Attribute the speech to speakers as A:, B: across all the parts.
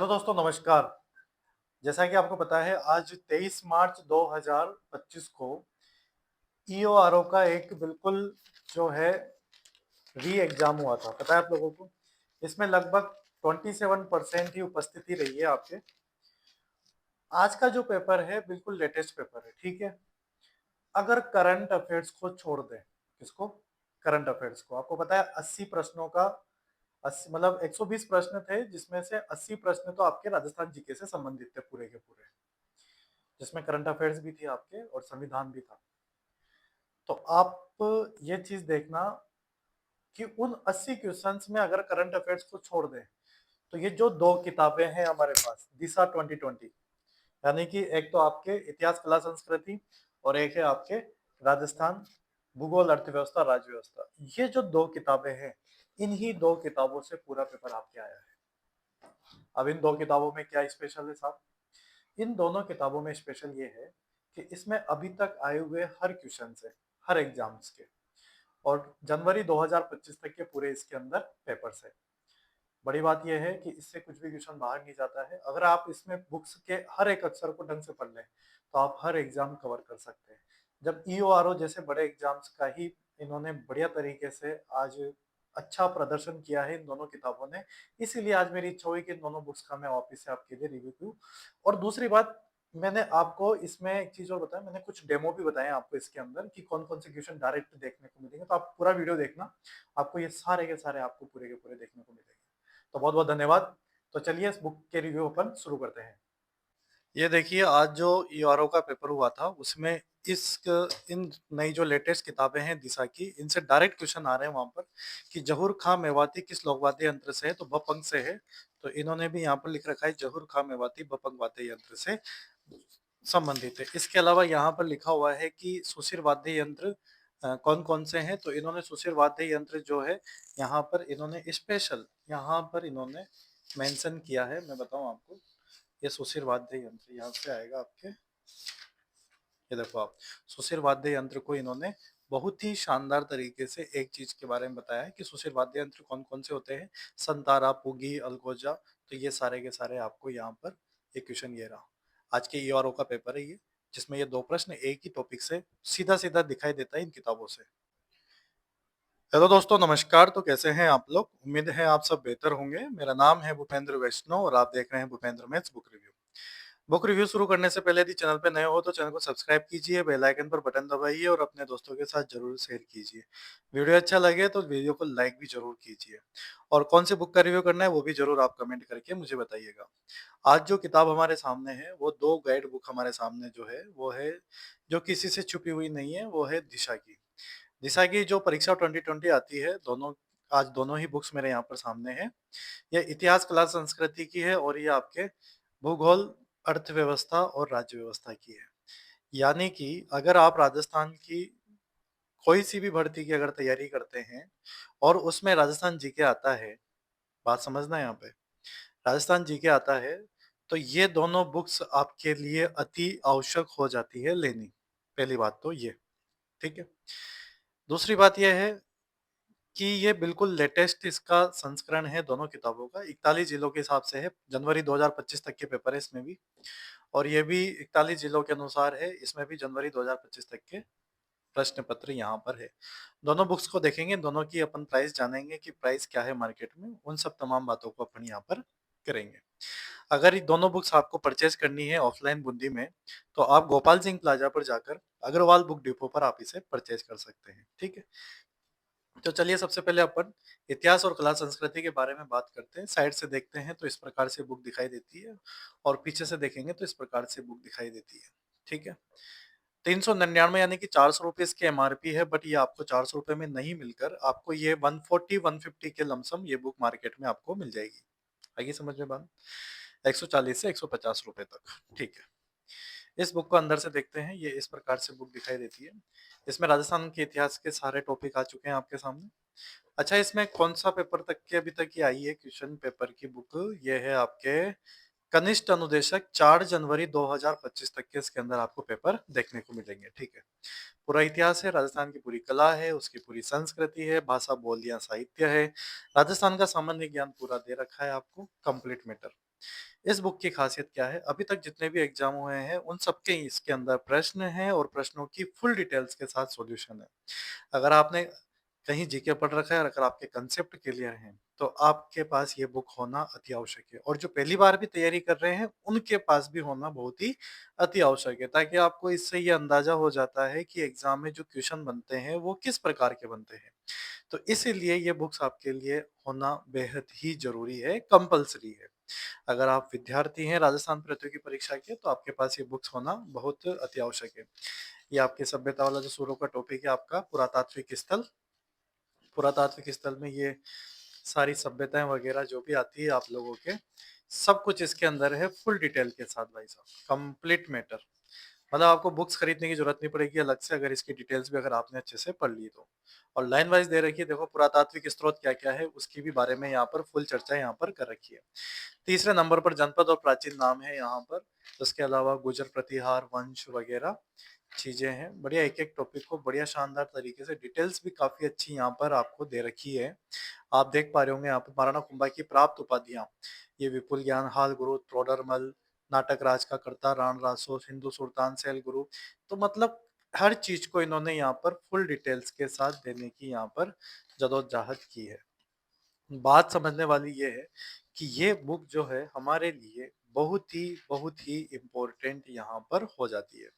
A: तो दोस्तों नमस्कार। जैसा कि आपको पता है आज 23 मार्च 2025 को ईओआरओ का एक बिल्कुल जो है री एग्जाम हुआ था। पता है आप लोगों को? इसमें लगभग 27% ही उपस्थिति रही है आपके। आज का जो पेपर है बिल्कुल लेटेस्ट पेपर है, ठीक है? अगर करंट अफेयर्स को छोड़ दें, किसको? करंट अफेयर्स को। आपको पता है 80 प्रश्नों का 80 मतलब 120 प्रश्न थे जिसमें से 80 प्रश्न तो आपके राजस्थान जीके से संबंधित थे पूरे के पूरे। जिसमें करंट अफेयर्स भी थी आपके और संविधान भी था। तो आप ये चीज देखना कि उन 80 क्वेश्चंस में अगर करंट अफेयर्स को छोड़ दें तो ये जो दो किताबें हैं हमारे पास दिशा 2020, यानी कि एक तो आपके इतिहास कला संस्कृति और एक है आपके राजस्थान भूगोल अर्थव्यवस्था राज्य व्यवस्था, ये जो दो किताबें हैं इन्हीं दो किताबों से पूरा पेपर आपके आया है। अब इन दो किताबों में क्या स्पेशल है साहब? इन दोनों किताबों में स्पेशल ये है कि इसमें अभी तक आए हुए हर क्वेश्चन से, हर एग्जाम्स के, और जनवरी 2025 तक के पूरे इसके अंदर पेपर्स है। बड़ी बात यह है कि इससे कुछ भी क्वेश्चन बाहर नहीं जाता है। अगर आप इसमें बुक्स के हर एक अक्षर को ढंग से पढ़ लें तो आप हर एग्जाम कवर कर सकते हैं। जब ईओआरओ जैसे बड़े एग्जाम्स का ही इन्होंने बढ़िया तरीके से आज अच्छा प्रदर्शन किया है इन दोनों किताबों ने, इसीलिए आज मेरी इच्छा हुई कि इन दोनों बुक्स का मैं वापस से आपके लिए रिव्यू दूं। और दूसरी बात, मैंने आपको इसमें एक चीज और बताया, मैंने कुछ डेमो भी बताए आपको इसके अंदर कि कौन कौन से क्वेश्चन डायरेक्ट देखने को मिलेंगे। तो आप पूरा वीडियो देखना, आपको ये सारे के सारे आपको पूरे के पूरे देखने को मिलेंगे। तो बहुत बहुत धन्यवाद। तो चलिए इस बुक के रिव्यू अपन शुरू करते हैं। ये देखिए आज जो ईआरओ का पेपर हुआ था उसमें इस इन नई जो लेटेस्ट किताबें हैं दिशा की, इनसे डायरेक्ट क्वेश्चन आ रहे हैं वहां पर कि जहूर खां मेवाती किस लोकवाद्य यंत्र से है, तो बपंग से है। तो इन्होंने भी यहाँ पर लिख रखा है जहूर खां मेवाती बपंग वाद्य यंत्र से संबंधित है। इसके अलावा यहाँ पर लिखा हुआ है कि सुशिर वाद्य यंत्र कौन कौन से हैं, तो इन्होंने सुशिर वाद्य यंत्र जो है यहाँ पर इन्होंने स्पेशल यहाँ पर इन्होंने मेंशन किया है। मैं बताऊं आपको, ये सुशिर वाद्य यंत्र यहाँ से आएगा आपके, ये देखो आप, सुशिर वाद्य यंत्र को इन्होंने बहुत ही शानदार तरीके से एक चीज के बारे में बताया है कि सुशिर वाद्य यंत्र कौन कौन से होते हैं, संतारा पुगी अलगोजा। तो ये सारे के सारे आपको यहाँ पर एक क्वेश्चन ये रहा। आज के ईआरओ का पेपर है ये, जिसमें ये दो प्रश्न एक ही टॉपिक से सीधा सीधा दिखाई देता है इन किताबों से। हेलो दोस्तों नमस्कार। तो कैसे हैं आप लोग? उम्मीद है आप सब बेहतर होंगे। मेरा नाम है भूपेंद्र वैष्णव और आप देख रहे हैं Bhupendra maths book review. Book review शुरू करने से पहले यदि चैनल पे नए हो तो चैनल को सब्सक्राइब कीजिए, बेल आइकन पर बटन दबाइए और अपने दोस्तों के साथ जरूर शेयर कीजिए। वीडियो अच्छा लगे तो वीडियो को लाइक भी जरूर कीजिए, और कौन सी बुक का रिव्यू करना है वो भी जरूर आप कमेंट करके मुझे बताइएगा। आज जो किताब हमारे सामने है वो दो गाइड बुक हमारे सामने जो है वो है, जो किसी से छुपी हुई नहीं है, वो है दिशा की। दिशा की जो परीक्षा 2020 आती है, दोनों आज दोनों ही बुक्स मेरे यहाँ पर सामने हैं। ये इतिहास कला संस्कृति की है और ये आपके भूगोल अर्थव्यवस्था और राज्य व्यवस्था की है। यानी कि अगर आप राजस्थान की कोई सी भी भर्ती की अगर तैयारी करते हैं और उसमें राजस्थान जीके आता है, बात समझना यहाँ पे, राजस्थान जीके आता है, तो ये दोनों बुक्स आपके लिए अति आवश्यक हो जाती है लेनी। पहली बात तो ये, ठीक है। दूसरी बात यह है कि ये बिल्कुल लेटेस्ट इसका संस्करण है दोनों किताबों का। 41 जिलों के हिसाब से है, जनवरी 2025 तक के पेपर है इसमें भी, और ये भी 41 जिलों के अनुसार है, इसमें भी जनवरी 2025 तक के प्रश्न पत्र यहाँ पर है। दोनों बुक्स को देखेंगे, दोनों की अपन प्राइस जानेंगे कि प्राइस क्या है मार्केट में, उन सब तमाम बातों को अपन यहाँ पर करेंगे। अगर ये दोनों बुक्स आपको परचेज करनी है ऑफलाइन बूंदी में, तो आप गोपाल सिंह प्लाजा पर जाकर अग्रवाल बुक डिपो पर आप इसे परचेज कर सकते हैं, ठीक है। तो चलिए सबसे पहले अपन इतिहास और कला संस्कृति के बारे में बात करते हैं। साइड से देखते हैं तो इस प्रकार से बुक दिखाई देती है, और पीछे से देखेंगे तो इस प्रकार से बुक दिखाई देती है, ठीक है। 399 यानी कि 400 रुपए इसकी एमआरपी है, बट ये आपको 400 रुपए में नहीं मिलकर आपको ये 140-150 के लमसम ये बुक मार्केट में आपको मिल जाएगी। आगे समझ में बात, 140 से 150 रुपए तक, ठीक है। इस बुक को अंदर से देखते हैं, ये इस प्रकार से बुक दिखाई देती है। इसमें राजस्थान के इतिहास के सारे टॉपिक आ चुके हैं आपके सामने। अच्छा, इसमें कौन सा पेपर तक की अभी तक की आई है क्वेश्चन पेपर की बुक? ये है आपके कनिष्ठ अनुदेशक, 4 जनवरी 2025 तक के इसके अंदर आपको पेपर देखने को मिलेंगे, ठीक है। पूरा इतिहास है, राजस्थान की पूरी कला है, उसकी पूरी संस्कृति है, भाषा बोलियां साहित्य है, राजस्थान का सामान्य ज्ञान पूरा दे रखा है आपको, कंप्लीट मैटर। इस बुक की खासियत क्या है, अभी तक जितने भी एग्जाम हुए हैं उन सबके इसके अंदर प्रश्न हैं और प्रश्नों की फुल डिटेल्स के साथ सॉल्यूशन है। अगर आपने कहीं जीके पढ़ रखा है और अगर आपके कंसेप्ट क्लियर हैं, तो आपके पास ये बुक होना अति आवश्यक है और जो पहली बार भी तैयारी कर रहे हैं, उनके पास भी होना बहुत ही अति आवश्यक है, ताकि आपको इससे ये अंदाजा हो जाता है कि एग्जाम में जो क्वेश्चन बनते हैं, वो किस प्रकार के बनते हैं। तो इसीलिए ये बुक्स आपके लिए होना बेहद ही ज़रूरी है, कंपल्सरी है। अगर आप विद्यार्थी हैं राजस्थान प्रतियोगी परीक्षा के, तो आपके पास ये बुक्स होना बहुत अति आवश्यक है। ये आपकी सभ्यता वाला जो शुरू का टॉपिक है आपका पुरातात्विक स्थल, पुरातात्विक स्थल में ये सारी सभ्यताएं वगैरह जो भी आती है आप लोगों के, सब कुछ इसके अंदर है फुल डिटेल के साथ भाई साहब, कंप्लीट मैटर। मतलब आपको बुक्स खरीदने की जरूरत नहीं पड़ेगी अलग से, अगर इसकी डिटेल्स भी अगर आपने अच्छे से पढ़ ली तो। और लाइन वाइज दे रखी है, देखो पुरातात्विक स्रोत क्या क्या है उसकी भी बारे में यहाँ पर फुल चर्चा यहाँ पर कर रखी है। तीसरे नंबर पर जनपद और प्राचीन नाम है यहाँ पर, उसके अलावा गुजर प्रतिहार वंश वगैरह चीजें हैं। बढ़िया एक एक टॉपिक को बढ़िया शानदार तरीके से डिटेल्स भी काफी अच्छी यहाँ पर आपको दे रखी है। आप देख पा रहे होंगे यहाँ पर महाराणा कुंभा की प्राप्त उपाधियां, ये विपुल ज्ञान हाल गुरु तोडरमल, नाटक राज का कर्ता राण रासो, हिंदू सुल्तान सैल गुरु। तो मतलब हर चीज को इन्होंने यहाँ पर फुल डिटेल्स के साथ देने की यहाँ पर जदोजहद की है। बात समझने वाली ये है कि ये बुक जो है हमारे लिए बहुत ही इम्पोर्टेंट यहाँ पर हो जाती है।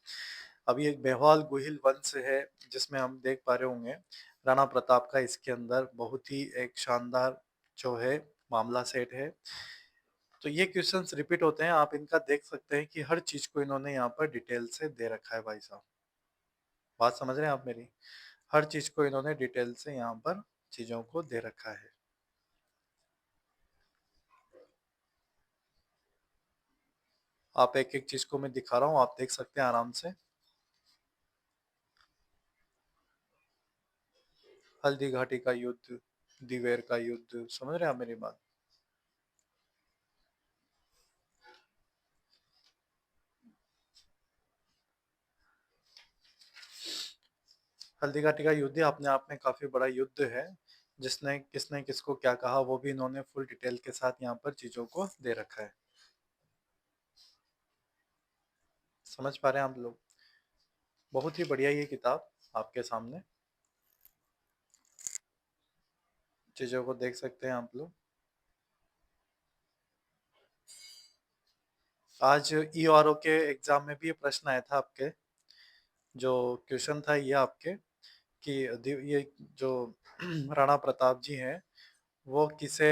A: अभी एक बेहवाल गुहिल वंश है जिसमें हम देख पा रहे होंगे राणा प्रताप का इसके अंदर बहुत ही एक शानदार जो है मामला सेट है। तो ये क्वेश्चंस रिपीट होते हैं, आप इनका देख सकते हैं कि हर चीज को इन्होंने यहाँ पर डिटेल से दे रखा है भाई साहब। बात समझ रहे हैं आप मेरी? हर चीज को इन्होंने डिटेल से यहाँ पर चीजों को दे रखा है। आप एक एक चीज को मैं दिखा रहा हूँ, आप देख सकते हैं आराम से। हल्दी घाटी का युद्ध, दिवेर का युद्ध, समझ रहे हैं आप मेरी बात? हल्दी घाटी का युद्ध अपने आप में काफी बड़ा युद्ध है, जिसने किसने किसको क्या कहा वो भी इन्होंने फुल डिटेल के साथ यहाँ पर चीजों को दे रखा है। समझ पा रहे हैं आप लोग? बहुत ही बढ़िया ये किताब आपके सामने, चीजों को देख सकते हैं आप लोग। आज ईआरओ के एग्जाम में भी ये प्रश्न आया था आपके, जो क्वेश्चन था ये आपके कि ये जो राणा प्रताप जी हैं वो किसे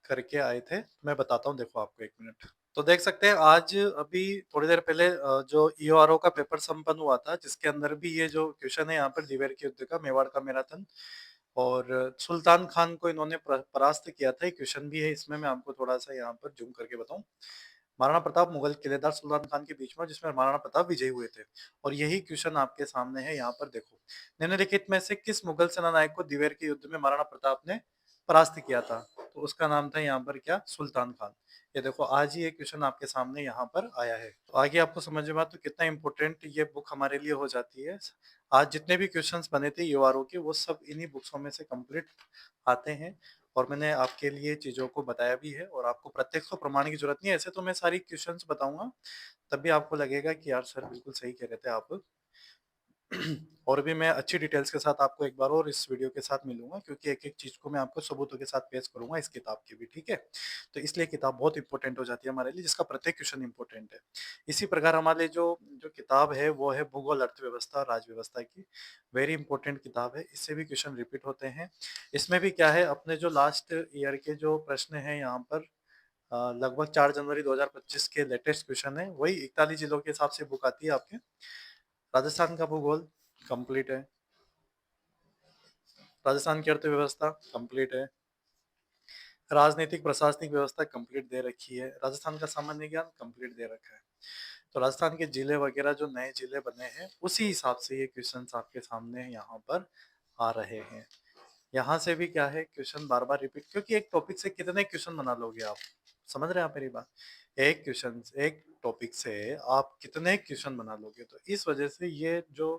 A: करके आए थे। मैं बताता हूँ, देखो आपको एक मिनट। तो देख सकते हैं आज अभी थोड़ी देर पहले जो ईओआरओ का पेपर संपन्न हुआ था, जिसके अंदर भी ये जो क्वेश्चन है यहाँ पर दिवेर के युद्ध का, मेवाड़ का मैराथन और सुल्तान खान को इन्होंने परास्त किया था, ये क्वेश्चन भी है इसमें। मैं आपको थोड़ा सा यहाँ पर जूम करके बताऊं। महाराणा प्रताप मुगल किलेदार सुल्तान खान के बीच में, जिसमें महाराणा प्रताप विजयी हुए थे, और यही क्वेश्चन आपके सामने है यहाँ पर। देखो, निम्नलिखित में से किस मुगल सेना नायक को दिवेर के युद्ध में महाराणा प्रताप ने परास्त किया था? तो उसका नाम था यहाँ पर क्या? सुल्तान खान। ये देखो आज ही ये क्वेश्चन आपके सामने यहाँ पर आया है। तो आगे आपको समझ में आता तो कितना इंपॉर्टेंट ये बुक हमारे लिए हो जाती है। आज जितने भी क्वेश्चंस बने थे यूआरओ के, वो सब इन्हीं बुक्सों में से कंप्लीट आते हैं, और मैंने आपके लिए चीज़ों को बताया भी है, और आपको प्रत्यक्ष और प्रमाण की जरूरत नहीं है। ऐसे तो मैं सारी क्वेश्चंस बताऊंगा, तब भी आपको लगेगा कि यार सर बिल्कुल सही कह रहे थे आप। और भी मैं अच्छी डिटेल्स के साथ आपको एक बार और इस वीडियो के साथ मिलूंगा, क्योंकि एक एक चीज को मैं आपको सबूतों के साथ पेश करूंगा इस किताब की भी, ठीक है? तो इसलिए किताब बहुत इंपॉर्टेंट हो जाती है हमारे लिए, जिसका प्रत्येक क्वेश्चन इंपॉर्टेंट है। इसी प्रकार हमारे लिए जो जो किताब है वो है भूगोल अर्थव्यवस्था राज व्यवस्था की। वेरी इंपॉर्टेंट किताब है, इससे भी क्वेश्चन रिपीट होते हैं। इसमें भी क्या है, अपने जो लास्ट ईयर के जो प्रश्न है यहाँ पर, लगभग 4 जनवरी 2025 के लेटेस्ट क्वेश्चन है, वही 41 जिलों के हिसाब से बुक आती है आपके। राजस्थान का भूगोल कंप्लीट है, राजस्थान की अर्थव्यवस्था कंप्लीट है, राजनीतिक प्रशासनिक व्यवस्था कंप्लीट दे रखी है, राजस्थान का सामान्य ज्ञान कंप्लीट दे रखा है। तो राजस्थान के जिले वगैरह जो नए जिले बने हैं, उसी हिसाब से ये क्वेश्चंस आपके सामने यहाँ पर आ रहे हैं। यहाँ से भी क्या है, क्वेश्चन बार बार रिपीट, क्योंकि एक टॉपिक से कितने क्वेश्चन बना लोगे आप? समझ रहे हैं आप मेरी बात? एक क्वेश्चन, एक टॉपिक से आप कितने क्वेश्चन बना लोगे? तो इस वजह से ये जो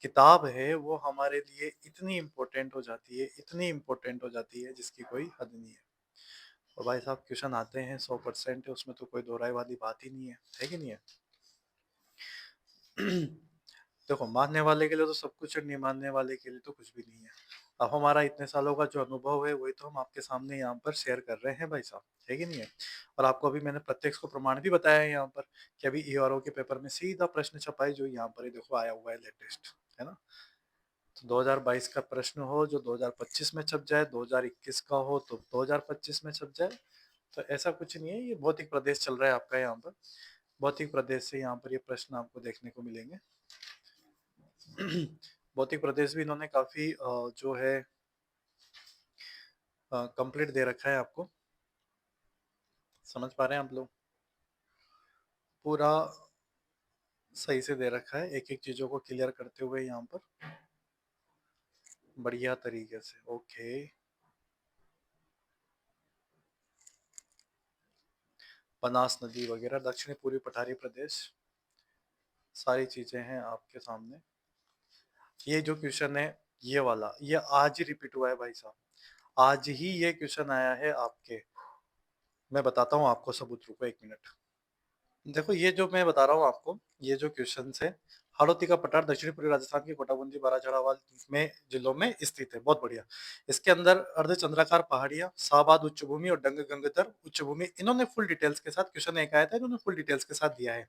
A: किताब है वो हमारे लिए इतनी इम्पोर्टेंट हो जाती है, इतनी इम्पोर्टेंट हो जाती है जिसकी कोई हद नहीं है। और भाई साहब क्वेश्चन आते हैं 100% है, उसमें तो कोई दो राय वाली बात ही नहीं है कि नहीं है? देखो, मानने वाले के लिए तो सब कुछ है, नहीं मानने वाले के लिए तो कुछ भी नहीं है। अब हमारा इतने सालों का जो अनुभव है वही तो हम आपके सामने यहाँ पर शेयर कर रहे हैं भाई साहब, है कि नहीं है? और आपको अभी मैंने प्रत्यक्ष को प्रमाण भी बताया है यहाँ पर कि अभी ईआरओ के पेपर में सीधा प्रश्न छपा है जो यहाँ पर ही देखो आया हुआ है लेटेस्ट, है ना? तो 2022 का प्रश्न हो जो 2025 में छप जाए, 2021 का हो तो 2025 में छप जाए। तो ऐसा कुछ नहीं है, ये भौतिक प्रदेश चल रहा है आपका यहाँ पर। भौतिक प्रदेश से यहाँ पर ये प्रश्न आपको देखने को मिलेंगे। भौतिक प्रदेश भी इन्होंने काफी जो है कंप्लीट दे रखा है आपको। समझ पा रहे हैं आप लोग? पूरा सही से दे रखा है, एक एक चीजों को क्लियर करते हुए यहाँ पर बढ़िया तरीके से। ओके, बनास नदी वगैरह, दक्षिणी पूर्वी पठारी प्रदेश, सारी चीजें हैं आपके सामने। ये जो क्वेश्चन है ये वाला, ये आज ही रिपीट हुआ है भाई साहब, आज ही ये क्वेश्चन आया है आपके। मैं बताता हूँ आपको सबूत, रुको 1 मिनट। देखो, ये जो मैं बता रहा हूँ आपको, ये जो क्वेश्चन है, हाड़ौती का पठार दक्षिणी पूर्वी राजस्थान की कोटाबंदी बाराचढ़ावाल में जिलों में स्थित है। बहुत बढ़िया। इसके अंदर अर्धचंद्राकार पहाड़ियां, शाहबाद उच्च भूमि और डंग गंगधर उच्च भूमि, इन्होंने फुल डिटेल्स के साथ क्वेश्चन एक आया था, इन्होंने फुल डिटेल्स के साथ दिया है।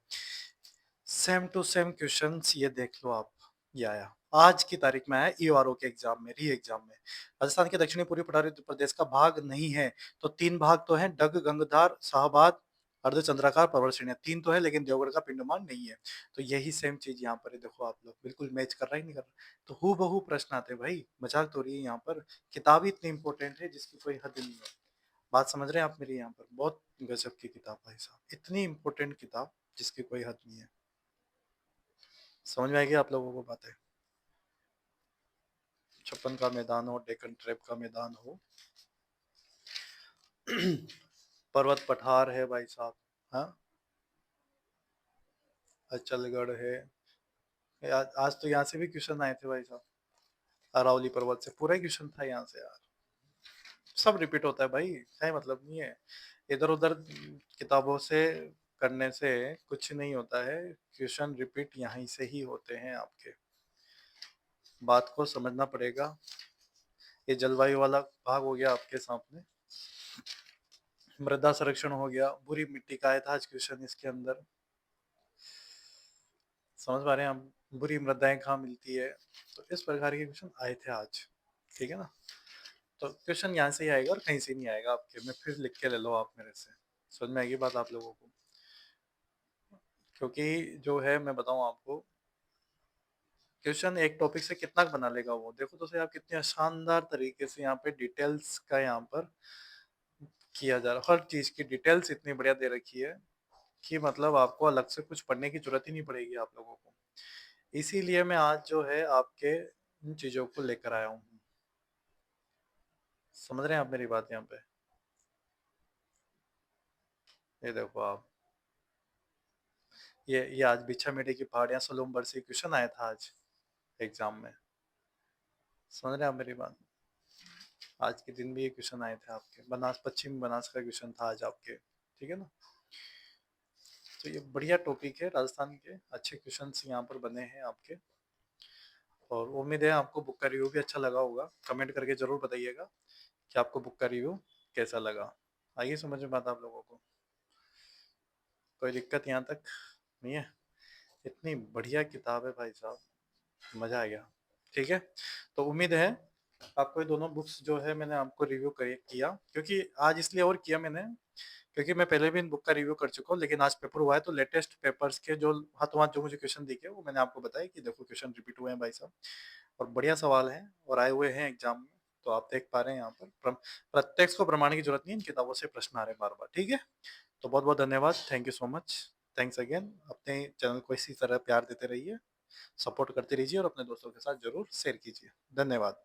A: सेम टू सेम क्वेश्चन ये देख लो आप, ये आया आज की तारीख में, आया ईओआरओ के एग्जाम में, री एग्जाम में। राजस्थान के दक्षिणी पूर्वी पठारी प्रदेश का भाग नहीं है, तो 3 भाग तो है, डग गंगधार शाहबाद अर्धचंद्राकार पर्वत श्रेणियां, 3 तो है, लेकिन देवगढ़ का पिंडमान नहीं है। तो यही सेम चीज यहाँ पर है, देखो आप लोग बिल्कुल मैच कर रहा ही नहीं कर रहा। तो हु बहू प्रश्न आते भाई, मजाक तो रही है यहाँ पर। किताब ही इतनी इंपॉर्टेंट है जिसकी कोई हद नहीं है। बात समझ रहे हैं आप मेरी? यहाँ पर बहुत गजब की किताब भाई साहब, इतनी इंपॉर्टेंट किताब जिसकी कोई हद नहीं है। समझ में आएगी आप लोगों को बातें? छप्पन का मैदान हो, डेक्कन ट्रैप का मैदान हो, पर्वत पठार है भाई साहब, हाँ, अचलगढ़ है। आज तो यहाँ से भी क्वेश्चन आए थे भाई साहब, अरावली पर्वत से पूरा ही क्वेश्चन था यहाँ से यार। सब रिपीट होता है भाई, क्या मतलब नहीं है। इधर उधर किताबों से करने से कुछ नहीं होता है, क्वेश्चन रिपीट यहीं से ही होते हैं आपके। बात को समझना पड़ेगा। ये जलवायु वाला भाग हो गया आपके सामने, मृदा संरक्षण हो गया, बुरी मिट्टी का आया था आज क्वेश्चन इसके अंदर। समझ पा रहे हैं हम, बुरी मृदाएं कहाँ मिलती है? तो इस प्रकार के क्वेश्चन आए थे आज, ठीक है ना? तो क्वेश्चन यहाँ से ही आएगा और कहीं से नहीं आएगा आपके में, फिर लिख के ले लो आप मेरे से। समझ में आएगी बात आप लोगों को? क्योंकि जो है मैं बताऊं आपको, क्वेश्चन एक टॉपिक से कितना बना लेगा वो, देखो तो सही आप कितने शानदार तरीके से यहाँ पे डिटेल्स का यहाँ पर किया जा रहा है। हर चीज की डिटेल्स इतनी बढ़िया दे रखी है कि मतलब आपको अलग से कुछ पढ़ने की जरूरत ही नहीं पड़ेगी आप लोगों को। इसीलिए मैं आज जो है आपके इन चीजों को लेकर आया हूँ। समझ रहे हैं आप मेरी बात यहाँ पे? ये देखो आप, ये आज बिछा मेढे की पहाड़ियां सोलुम्बर से क्वेश्चन आया था आज एग्जाम में। समझ रहे हैं आप मेरी बात? आज के दिन भी ये क्वेश्चन आए थे आपके, बनास पश्चिम बनास का क्वेश्चन था आज आपके, ठीक है ना? तो ये बढ़िया टॉपिक है, राजस्थान के अच्छे क्वेश्चन यहाँ पर बने हैं आपके। और उम्मीद है आपको बुक का रिव्यू भी अच्छा लगा होगा। कमेंट करके जरूर बताइएगा कि आपको बुक का रिव्यू कैसा लगा। आइए समझ में बात आप लोगों को? कोई दिक्कत यहाँ तक नहीं है? इतनी बढ़िया किताब है भाई साहब, मजा आ गया। ठीक है, तो उम्मीद है आपको ये दोनों बुक्स जो है मैंने आपको रिव्यू किया, क्योंकि आज इसलिए और किया मैंने, क्योंकि मैं पहले भी इन बुक का रिव्यू कर चुका हूँ, लेकिन आज पेपर हुआ है तो लेटेस्ट पेपर्स के जो हाथों हाथ जो मुझे क्वेश्चन दिखे वो मैंने आपको बताया कि देखो क्वेश्चन रिपीट हुए हैं भाई साहब, और बढ़िया सवाल है और आए हुए हैं एग्जाम में। तो आप देख पा रहे हैं यहाँ पर प्रत्यक्ष को प्रमाण की जरूरत नहीं है, इन किताबों से प्रश्न आ रहे हैं बार बार। ठीक है, तो बहुत बहुत धन्यवाद, thank you so much, thanks again. अपने चैनल को इसी तरह प्यार देते रहिए, सपोर्ट करते रहिए और अपने दोस्तों के साथ जरूर शेयर कीजिए। धन्यवाद।